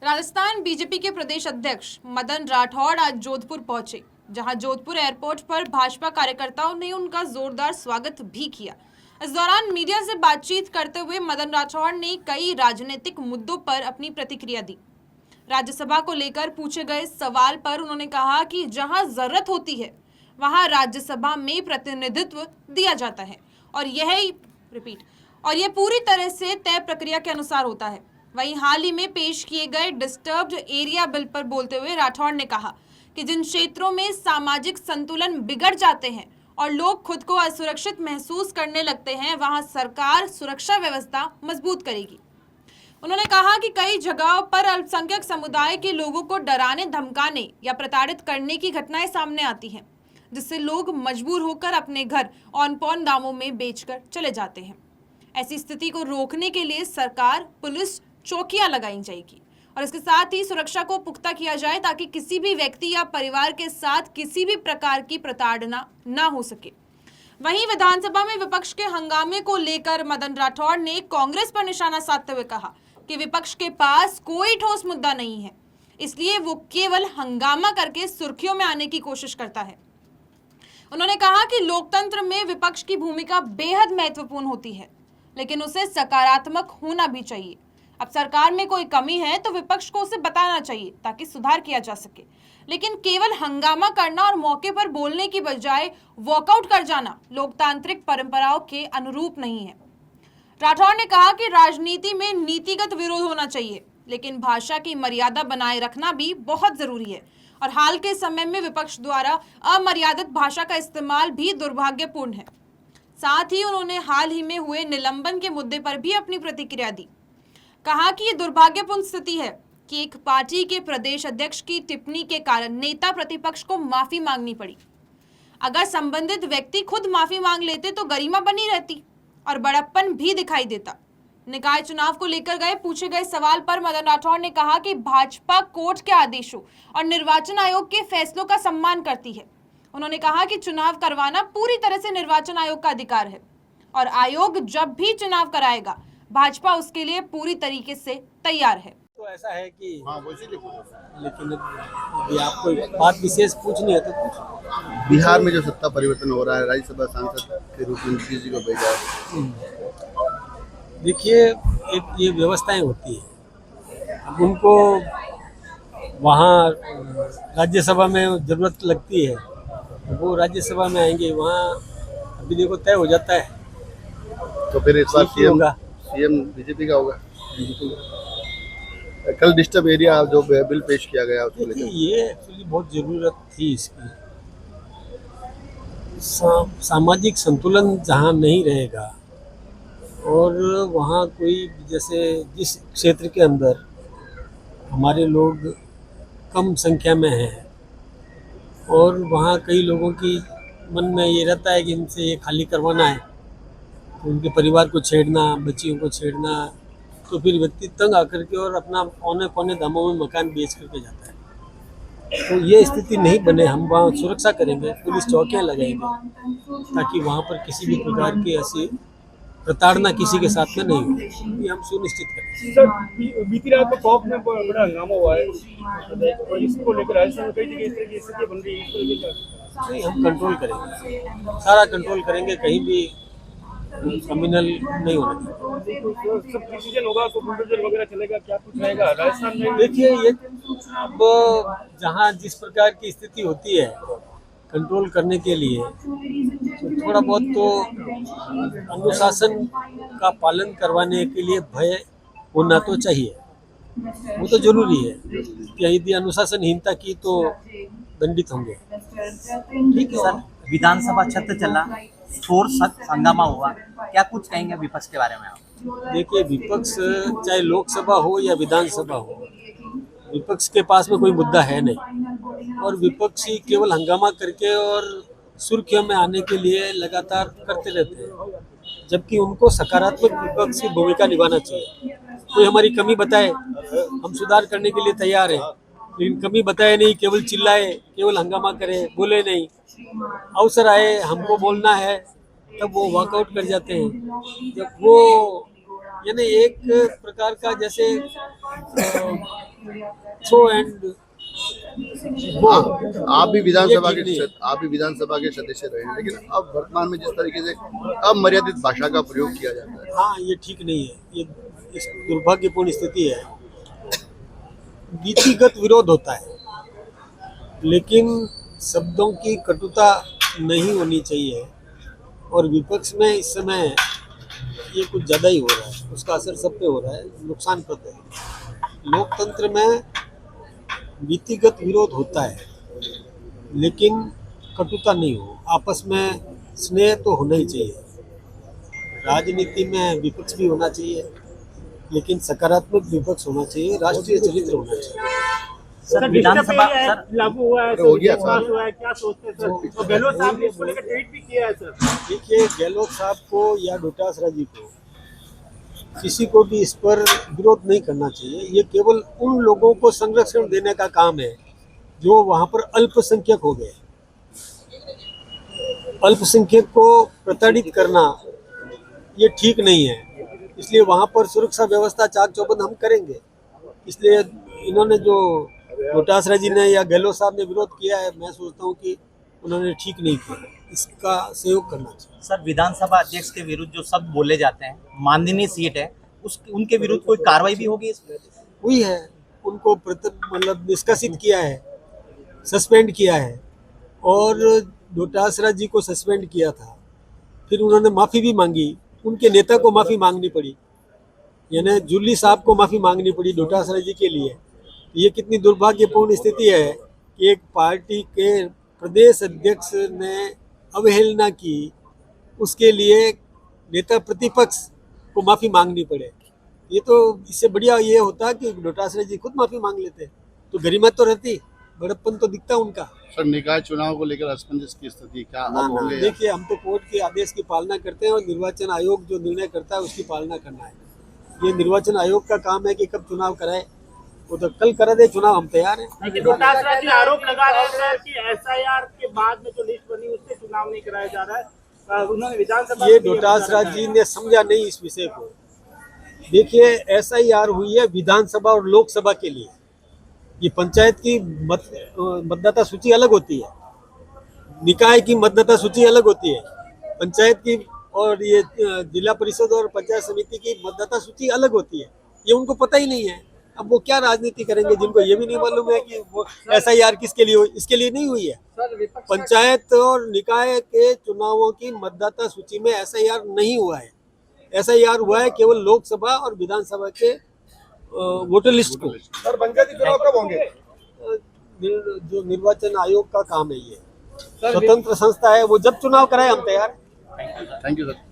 Rajasthan BJP के प्रदेश अध्यक्ष मदन राठौड़ आज जोधपुर पहुंचे, जहां जोधपुर एयरपोर्ट पर भाजपा कार्यकर्ताओं ने उनका जोरदार स्वागत भी किया। इस दौरान मीडिया से बातचीत करते हुए मदन राठौड़ ने कई राजनीतिक मुद्दों पर अपनी प्रतिक्रिया दी। राज्यसभा को लेकर पूछे गए सवाल पर उन्होंने कहा कि जहां जरूरत होती है वहां राज्यसभा में प्रतिनिधित्व दिया जाता है और यह पूरी तरह से तय प्रक्रिया के अनुसार होता है। वहीं हाल ही में पेश किए गए डिस्टर्ब्ड एरिया बिल पर बोलते हुए राठौड़ ने कहा कि जिन क्षेत्रों में सामाजिक संतुलन बिगड़ जाते हैं और लोग खुद को असुरक्षित महसूस करने लगते हैं, वहां सरकार सुरक्षा व्यवस्था मजबूत करेगी। उन्होंने कहा कि कई जगहों पर अल्पसंख्यक समुदाय के लोगों को डराने, धमकाने या प्रताड़ित करने की घटनाएं सामने आती हैं, जिससे लोग मजबूर होकर अपने घर ऑन-पॉन दामों में बेचकर चले जाते हैं। ऐसी स्थिति को रोकने के लिए सरकार, पुलिस, चौकियां लगाई जाएगी और इसके साथ ही सुरक्षा को पुख्ता किया जाए ताकि किसी भी व्यक्ति या परिवार के साथ किसी भी प्रकार की प्रताड़ना न हो सके। वहीं विधानसभा में विपक्ष के हंगामे को लेकर मदन राठौड़ ने कांग्रेस पर निशाना साधते हुए कहा कि विपक्ष के पास कोई ठोस मुद्दा नहीं है, इसलिए वो केवल हंगामा करके सुर्खियों में आने की कोशिश करता है। उन्होंने कहा कि लोकतंत्र में विपक्ष की भूमिका बेहद महत्वपूर्ण होती है, लेकिन उसे सकारात्मक होना भी चाहिए। अब सरकार में कोई कमी है तो विपक्ष को उसे बताना चाहिए ताकि सुधार किया जा सके, लेकिन केवल हंगामा करना और मौके पर बोलने की बजाय वॉकआउट कर जाना लोकतांत्रिक परंपराओं के अनुरूप नहीं है। राठौड़ ने कहा कि राजनीति में नीतिगत विरोध होना चाहिए, लेकिन भाषा की मर्यादा बनाए रखना भी बहुत जरूरी है और हाल के समय में विपक्ष द्वारा अमर्यादित भाषा का इस्तेमाल भी दुर्भाग्यपूर्ण है। साथ ही उन्होंने हाल ही में हुए निलंबन के मुद्दे पर भी अपनी प्रतिक्रिया दी। कहा कि ये दुर्भाग्यपूर्ण स्थिति है कि एक पार्टी के प्रदेश अध्यक्ष की टिप्पणी के कारण नेता प्रतिपक्ष को माफी मांगनी पड़ी। अगर संबंधित व्यक्ति खुद माफी मांग लेते तो गरिमा बनी रहती और बड़प्पन भी दिखाई देता। निकाय चुनाव को लेकर पूछे गए सवाल पर मदन राठौड़ ने कहा कि भाजपा कोर्ट के आदेशों और निर्वाचन आयोग के फैसलों का सम्मान करती है। उन्होंने कहा कि चुनाव करवाना पूरी तरह से निर्वाचन आयोग का अधिकार है और आयोग जब भी चुनाव कराएगा भाजपा उसके लिए पूरी तरीके से तैयार है। तो ऐसा है कि लेकिन यदि आपको बात विशेष पूछनी है तो पूछ। बिहार में जो सत्ता परिवर्तन हो रहा है, राज्यसभा सांसद के रूप में नीतीश जी को भेजा है। देखिए, एक ये व्यवस्थाएं होती है, अब उनको वहाँ राज्यसभा में जरूरत लगती है, वो राज्यसभा में आएंगे, वहाँ अभी देखो तय हो जाता है। तो फिर इस बार सीएम बीजेपी का होगा। कल डिस्टर्ब एरिया जो बिल पेश किया गया उसको लेकर ये एक्चुअली बहुत जरूरत थी इसकी। सामाजिक संतुलन जहाँ नहीं रहेगा और वहाँ कोई, जैसे जिस क्षेत्र के अंदर हमारे लोग कम संख्या में हैं और वहाँ कई लोगों की मन में ये रहता है कि इनसे ये खाली करवाना है, तो उनके परिवार को छेड़ना, बच्चियों को छेड़ना, तो फिर व्यक्ति तंग आकर के और अपना औने पौने दामों में मकान बेच करके जाता है। तो ये स्थिति नहीं बने, हम वहाँ सुरक्षा करेंगे, पुलिस चौकियाँ लगाएंगे ताकि वहाँ पर किसी भी प्रकार की ऐसी प्रताड़ना किसी के साथ में नहीं हो, ये हम सुनिश्चित करेंगे। सर, बीती रात को टॉप में बड़ा हंगामा हुआ है और इसको लेकर राजस्थान में कई जगह इस तरह की स्थिति बन रही है। नहीं, हम कंट्रोल करेंगे, सारा कंट्रोल करेंगे, कहीं भी कम्युनल नहीं होना चाहिए। सब डिसीजन होगा तो बुलडोजर वगैरह चलेगा, क्या कुछ रहेगा राजस्थान में? देखिए, ये अब जहाँ जिस प्रकार की स्थिति होती है कंट्रोल करने के लिए तो थोड़ा बहुत तो अनुशासन का पालन करवाने के लिए भय होना तो चाहिए, वो तो जरूरी है कि यदि अनुशासनहीनता की तो दंडित होंगे। ठीक है सर, विधानसभा छत्र चला, शोर हंगामा हुआ, क्या कुछ कहेंगे विपक्ष के बारे में आप? देखिए, विपक्ष चाहे लोकसभा हो या विधानसभा हो, विपक्ष के पास में कोई मुद्दा है नहीं और विपक्षी केवल हंगामा करके और सुर्खियों में आने के लिए लगातार करते रहते हैं, जबकि उनको सकारात्मक विपक्ष की भूमिका निभाना चाहिए। कोई हमारी कमी बताए, हम सुधार करने के लिए तैयार हैं, लेकिन कमी बताए नहीं, केवल चिल्लाए, केवल हंगामा करे, बोले नहीं। अवसर आए, हमको बोलना है, तब वो वॉकआउट कर जाते हैं। जब वो यानी एक प्रकार का जैसे थ्रो एंड आप भी विधानसभा ये ठीक के सदस्य रहे हैं, लेकिन अब वर्तमान में जिस तरीके से अमर्यादित भाषा का प्रयोग किया जाता है, हाँ, ये ठीक नहीं है। ये इस दुर्भाग्यपूर्ण स्थिति है। नीतिगत विरोध होता है, लेकिन शब्दों की कटुता नहीं होनी चाहिए। और विपक्ष में इस समय ये कुछ ज़्यादा ही हो रहा है, उसका असर सब पे हो रहा है, नुकसानप्रद है। लोकतंत्र में नीतिगत विरोध होता है, लेकिन कटुता नहीं हो, आपस में स्नेह तो होना ही चाहिए। राजनीति में विपक्ष भी होना चाहिए, लेकिन सकारात्मक विपक्ष होना चाहिए, राष्ट्रीय चरित्र होना चाहिए। सर विधानसभा सर लागू हुआ है, हो गया पास हुआ है, क्या सोचते हैं सर? और गहलोत साहब ने इसको लेकर ट्वीट भी किया है सर। देखिए, गहलोत साहब को या डोटासरा जी को किसी को भी इस पर विरोध नहीं करना चाहिए। ये केवल उन लोगों को संरक्षण देने का काम है जो वहाँ पर अल्पसंख्यक हो गए। अल्पसंख्यक को प्रताड़ित करना ये ठीक नहीं है, इसलिए वहाँ पर सुरक्षा व्यवस्था चाक चौबंद हम करेंगे। इसलिए इन्होंने जो डोटासरा जी ने या गहलोत साहब ने विरोध किया है, मैं सोचता हूँ कि उन्होंने ठीक नहीं किया, इसका सहयोग करना चाहिए। सर विधानसभा अध्यक्ष के विरुद्ध जो शब्द बोले जाते हैं, माननीय सीट है, उनके विरुद्ध कोई कार्रवाई भी होगी इसमें? हुई है, उनको मतलब निष्कासित किया है, सस्पेंड किया है। और डोटासरा जी को सस्पेंड किया था, फिर उन्होंने माफ़ी भी मांगी, उनके नेता को माफ़ी मांगनी पड़ी, यानी जुल्ली साहब को माफ़ी मांगनी पड़ी डोटासरा जी के लिए। ये कितनी दुर्भाग्यपूर्ण स्थिति है कि एक पार्टी के प्रदेश अध्यक्ष ने अवहेलना की, उसके लिए नेता प्रतिपक्ष को माफ़ी मांगनी पड़े। ये तो इससे बढ़िया ये होता कि डोटासरा जी खुद माफ़ी मांग लेते, तो गरिमा तो रहती, बड़प्पन तो दिखता उनका। सर निकाय चुनाव को लेकर असमंजस की स्थिति क्या अब होंगे? देखिए, हम तो कोर्ट के आदेश की पालना करते हैं और निर्वाचन आयोग जो निर्णय करता है उसकी पालना करना है। ये निर्वाचन आयोग का काम है कि कब चुनाव कराए, वो तो कल करा दे चुनाव, हम तैयार हैं। लेकिन डोटासरा जी आरोप लगा रहे हैं सर कि एसआईआर के बाद में जो लिस्ट बनी उससे चुनाव नहीं कराया जा रहा है। उन्होंने विधानसभा ये डोटासरा जी ने समझा नहीं इस विषय को। देखिए, एसआईआर हुई है विधानसभा और लोकसभा के लिए। ये पंचायत की मतदाता सूची अलग होती है, निकाय की मतदाता सूची अलग होती है, पंचायत की और ये जिला परिषद और पंचायत समिति की मतदाता सूची अलग होती है। ये उनको पता ही नहीं है। अब वो क्या राजनीति करेंगे जिनको ये भी नहीं मालूम है कि वो एसआईआर किसके लिए हुई? इसके लिए नहीं हुई है। पंचायत और निकाय के चुनावों की मतदाता सूची में एसआईआर नहीं हुआ है। एसआईआर हुआ है केवल लोकसभा और विधानसभा के वोटर लिस्ट को। सर पंचायती चुनाव कब होंगे? जो निर्वाचन आयोग का काम है, ये स्वतंत्र संस्था है, वो जब चुनाव कराए हम तैयार हैं। Thank you sir.